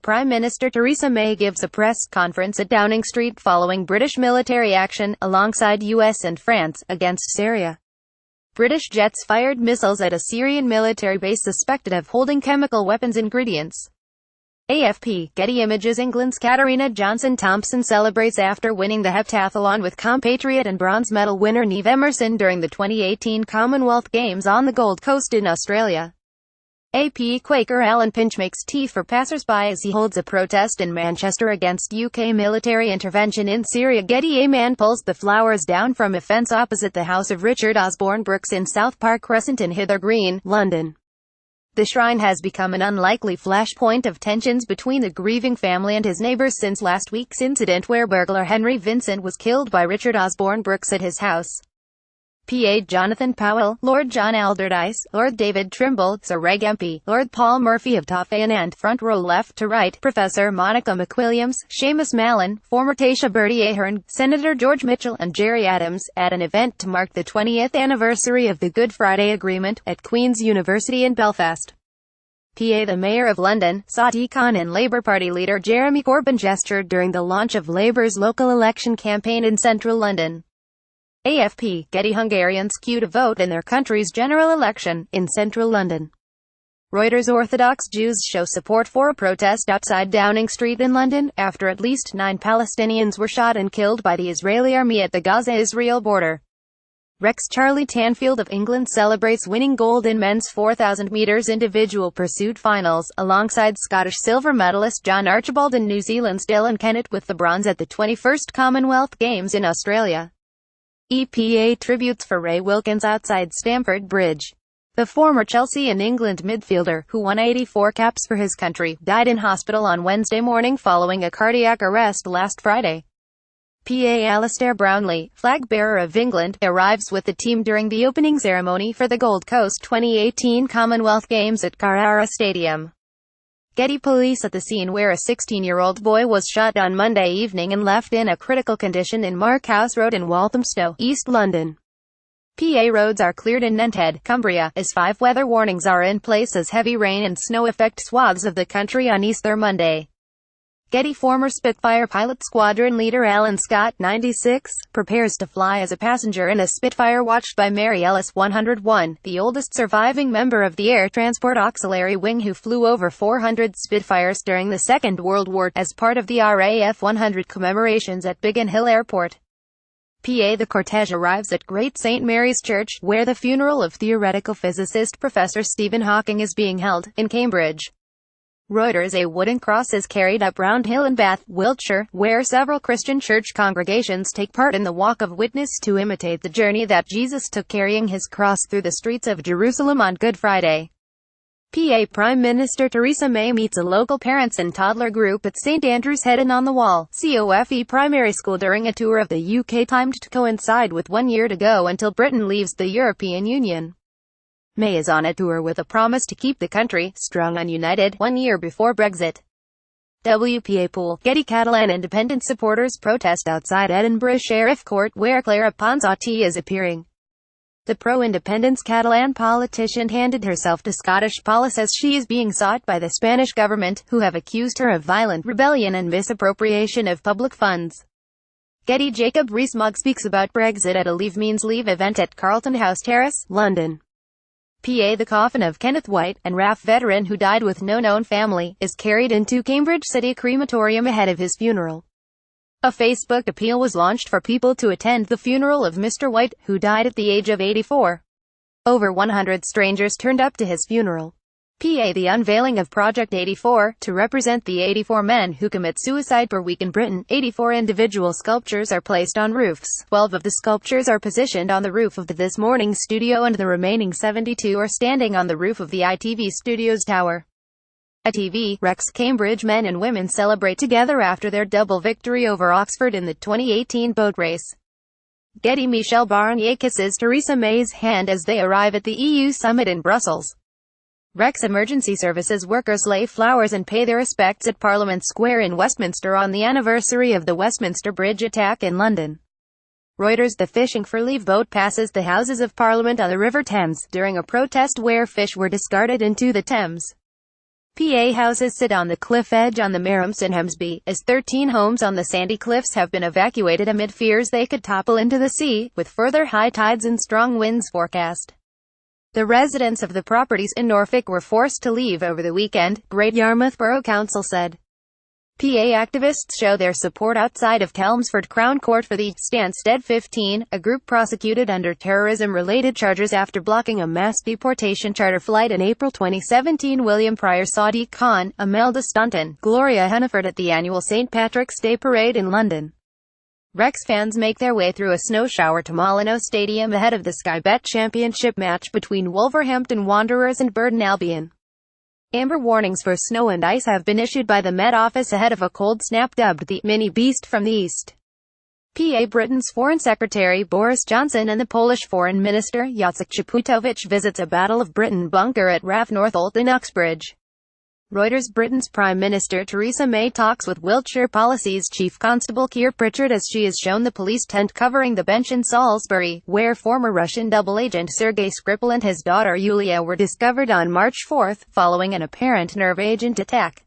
Prime Minister Theresa May gives a press conference at Downing Street following British military action, alongside US and France, against Syria. British jets fired missiles at a Syrian military base suspected of holding chemical weapons ingredients. AFP, Getty Images. England's Katarina Johnson-Thompson celebrates after winning the heptathlon with compatriot and bronze medal winner Niamh Emerson during the 2018 Commonwealth Games on the Gold Coast in Australia. AP, Quaker Alan Pinch makes tea for passers-by as he holds a protest in Manchester against UK military intervention in Syria. Getty, a man pulls the flowers down from a fence opposite the house of Richard Osborne Brooks in South Park Crescent in Hither Green, London. The shrine has become an unlikely flashpoint of tensions between the grieving family and his neighbours since last week's incident where burglar Henry Vincent was killed by Richard Osborne Brooks at his house. PA Jonathan Powell, Lord John Alderdice, Lord David Trimble, Sir Reg MP, Lord Paul Murphy of Taufan and front row left to right, Professor Monica McWilliams, Seamus Mallon, former Taoiseach Bertie Ahern, Senator George Mitchell and Gerry Adams, at an event to mark the 20th anniversary of the Good Friday Agreement, at Queen's University in Belfast. PA The Mayor of London, Sadiq Khan and Labour Party leader Jeremy Corbyn gestured during the launch of Labour's local election campaign in central London. AFP, Getty. Hungarians queue to vote in their country's general election, in central London. Reuters. Orthodox Jews show support for a protest outside Downing Street in London, after at least 9 Palestinians were shot and killed by the Israeli army at the Gaza-Israel border. Rex. Charlie Tanfield of England celebrates winning gold in men's 4,000 metres individual pursuit finals, alongside Scottish silver medalist John Archibald and New Zealand's Dylan Kennett with the bronze at the 21st Commonwealth Games in Australia. EPA tributes for Ray Wilkins outside Stamford Bridge. The former Chelsea and England midfielder, who won 84 caps for his country, died in hospital on Wednesday morning following a cardiac arrest last Friday. PA Alistair Brownlee, flag-bearer of England, arrives with the team during the opening ceremony for the Gold Coast 2018 Commonwealth Games at Carrara Stadium. Getty. Police at the scene where a 16-year-old boy was shot on Monday evening and left in a critical condition in Mark House Road in Walthamstow, East London. PA roads are cleared in Nenthead, Cumbria, as 5 weather warnings are in place as heavy rain and snow affect swaths of the country on Easter Monday. Getty. Former Spitfire pilot squadron leader Alan Scott, 96, prepares to fly as a passenger in a Spitfire watched by Mary Ellis, 101, the oldest surviving member of the Air Transport Auxiliary Wing who flew over 400 Spitfires during the Second World War, as part of the RAF 100 commemorations at Biggin Hill Airport. PA. The cortege arrives at Great St. Mary's Church, where the funeral of theoretical physicist Professor Stephen Hawking is being held, in Cambridge. Reuters. A wooden cross is carried up Round Hill in Bath, Wiltshire, where several Christian church congregations take part in the Walk of Witness to imitate the journey that Jesus took carrying his cross through the streets of Jerusalem on Good Friday. PA. Prime Minister Theresa May meets a local parents and toddler group at St Andrew's Head and on the Wall, COFE primary school during a tour of the UK timed to coincide with 1 year to go until Britain leaves the European Union. May is on a tour with a promise to keep the country strong and united 1 year before Brexit. WPA Pool. Getty. Catalan independent supporters protest outside Edinburgh Sheriff Court where Clara Ponsatí is appearing. The pro-independence Catalan politician handed herself to Scottish police as she is being sought by the Spanish government, who have accused her of violent rebellion and misappropriation of public funds. Getty. Jacob Rees-Mogg speaks about Brexit at a Leave Means Leave event at Carlton House Terrace, London. PA. The coffin of Kenneth White, an RAF veteran who died with no known family, is carried into Cambridge City Crematorium ahead of his funeral. A Facebook appeal was launched for people to attend the funeral of Mr. White, who died at the age of 84. Over 100 strangers turned up to his funeral. PA. The unveiling of Project 84, to represent the 84 men who commit suicide per week in Britain. 84 individual sculptures are placed on roofs. 12 of the sculptures are positioned on the roof of the This Morning studio and the remaining 72 are standing on the roof of the ITV Studios tower. ITV. Rex. Cambridge men and women celebrate together after their double victory over Oxford in the 2018 boat race. Getty. Michel Barnier kisses Theresa May's hand as they arrive at the EU summit in Brussels. Rex. Emergency services workers lay flowers and pay their respects at Parliament Square in Westminster on the anniversary of the Westminster Bridge attack in London. Reuters. The Fishing for Leave boat passes the Houses of Parliament on the River Thames, during a protest where fish were discarded into the Thames. PA houses sit on the cliff edge on the Merrims in Hemsby, as 13 homes on the sandy cliffs have been evacuated amid fears they could topple into the sea, with further high tides and strong winds forecast. The residents of the properties in Norfolk were forced to leave over the weekend, Great Yarmouth Borough Council said. PA activists show their support outside of Chelmsford Crown Court for the Stansted 15, a group prosecuted under terrorism-related charges after blocking a mass deportation charter flight in April 2017. William Pryor, Sadiq Khan, Imelda Staunton, Gloria Hannaford at the annual St. Patrick's Day Parade in London. Rex fans make their way through a snow shower to Molyneux Stadium ahead of the Sky Bet Championship match between Wolverhampton Wanderers and Burton Albion. Amber warnings for snow and ice have been issued by the Met Office ahead of a cold snap dubbed the mini beast from the east. PA Britain's Foreign Secretary Boris Johnson and the Polish Foreign Minister Jacek Czaputowicz visits a Battle of Britain bunker at RAF Northolt in Uxbridge. Reuters. Britain's Prime Minister Theresa May talks with Wiltshire Policy's Chief Constable Keir Pritchard as she is shown the police tent covering the bench in Salisbury, where former Russian double agent Sergei Skripal and his daughter Yulia were discovered on March 4, following an apparent nerve agent attack.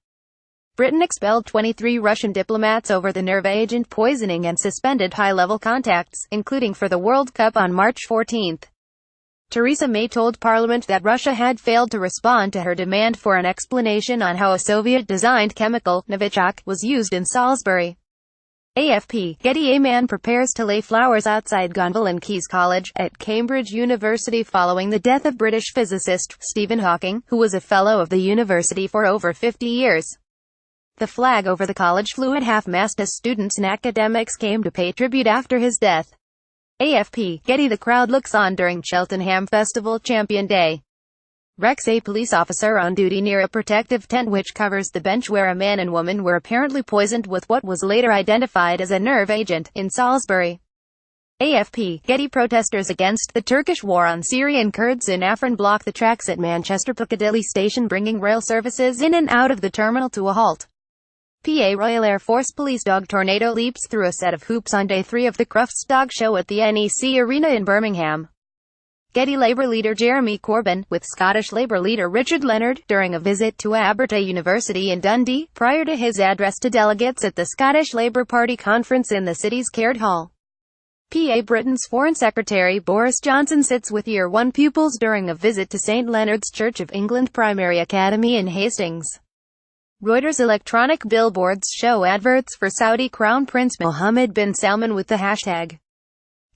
Britain expelled 23 Russian diplomats over the nerve agent poisoning and suspended high-level contacts, including for the World Cup on March 14. Theresa May told Parliament that Russia had failed to respond to her demand for an explanation on how a Soviet-designed chemical, Novichok, was used in Salisbury. AFP. Getty. A man prepares to lay flowers outside Gonville and Caius College, at Cambridge University following the death of British physicist, Stephen Hawking, who was a fellow of the university for over 50 years. The flag over the college flew at half-mast as students and academics came to pay tribute after his death. AFP. Getty. The crowd looks on during Cheltenham Festival Champion Day. Rex. A police officer on duty near a protective tent which covers the bench where a man and woman were apparently poisoned with what was later identified as a nerve agent, in Salisbury. AFP. Getty. Protesters against the Turkish war on Syrian Kurds in Afrin block the tracks at Manchester Piccadilly Station, bringing rail services in and out of the terminal to a halt. PA. Royal Air Force police dog tornado leaps through a set of hoops on day 3 of the Crufts Dog Show at the NEC Arena in Birmingham. Getty. Labour leader Jeremy Corbyn, with Scottish Labour leader Richard Leonard, during a visit to Abertay University in Dundee, prior to his address to delegates at the Scottish Labour Party conference in the city's Caird Hall. PA. Britain's Foreign Secretary Boris Johnson sits with Year 1 pupils during a visit to St Leonard's Church of England Primary Academy in Hastings. Reuters. Electronic billboards show adverts for Saudi Crown Prince Mohammed bin Salman with the hashtag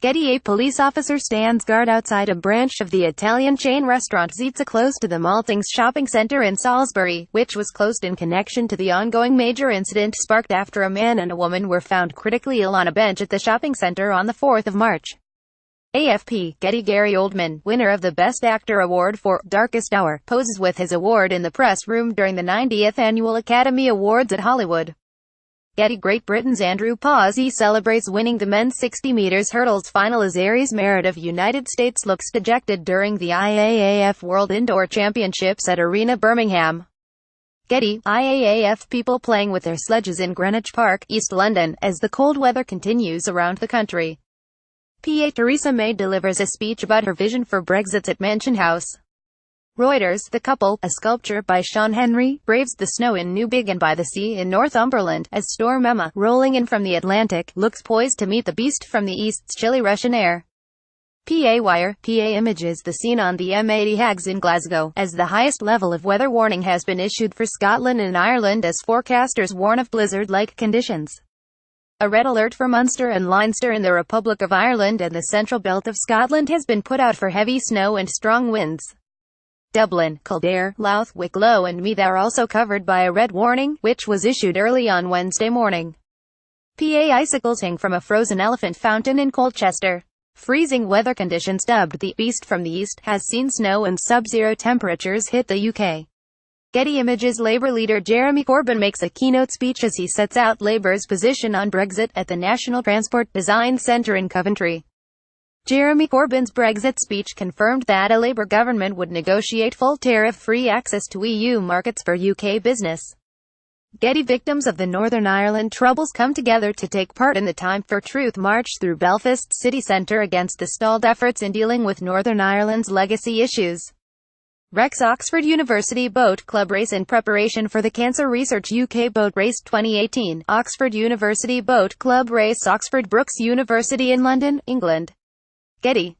Getty. A police officer stands guard outside a branch of the Italian chain restaurant Zizza close to the Maltings shopping centre in Salisbury, which was closed in connection to the ongoing major incident sparked after a man and a woman were found critically ill on a bench at the shopping centre on the 4th of March. AFP. Getty. Gary Oldman, winner of the Best Actor award for Darkest Hour, poses with his award in the press room during the 90th Annual Academy Awards at Hollywood. Getty. Great Britain's Andrew Pawsey celebrates winning the men's 60 meters hurdles final as Aries Merritt of United States looks dejected during the IAAF World Indoor Championships at Arena Birmingham. Getty. IAAF people playing with their sledges in Greenwich Park, East London, as the cold weather continues around the country. PA. Theresa May delivers a speech about her vision for Brexit at Mansion House. Reuters. The couple, a sculpture by Sean Henry, braves the snow in Newbiggin by the Sea in Northumberland, as Storm Emma, rolling in from the Atlantic, looks poised to meet the beast from the east's chilly Russian air. PA. Wire. PA images the scene on the M80 Hags in Glasgow, as the highest level of weather warning has been issued for Scotland and Ireland as forecasters warn of blizzard-like conditions. A red alert for Munster and Leinster in the Republic of Ireland and the central belt of Scotland has been put out for heavy snow and strong winds. Dublin, Kildare, Louth, Wicklow and Meath are also covered by a red warning, which was issued early on Wednesday morning. PA. Icicles hang from a frozen elephant fountain in Colchester. Freezing weather conditions dubbed the Beast from the East has seen snow and sub-zero temperatures hit the UK. Getty Images. Labour leader Jeremy Corbyn makes a keynote speech as he sets out Labour's position on Brexit at the National Transport Design Centre in Coventry. Jeremy Corbyn's Brexit speech confirmed that a Labour government would negotiate full tariff-free access to EU markets for UK business. Getty. Victims of the Northern Ireland Troubles come together to take part in the Time for Truth march through Belfast's city centre against the stalled efforts in dealing with Northern Ireland's legacy issues. Rex Oxford University Boat Club race in preparation for the Cancer Research UK Boat Race 2018. Oxford University Boat Club race, Oxford Brookes University in London, England. Getty.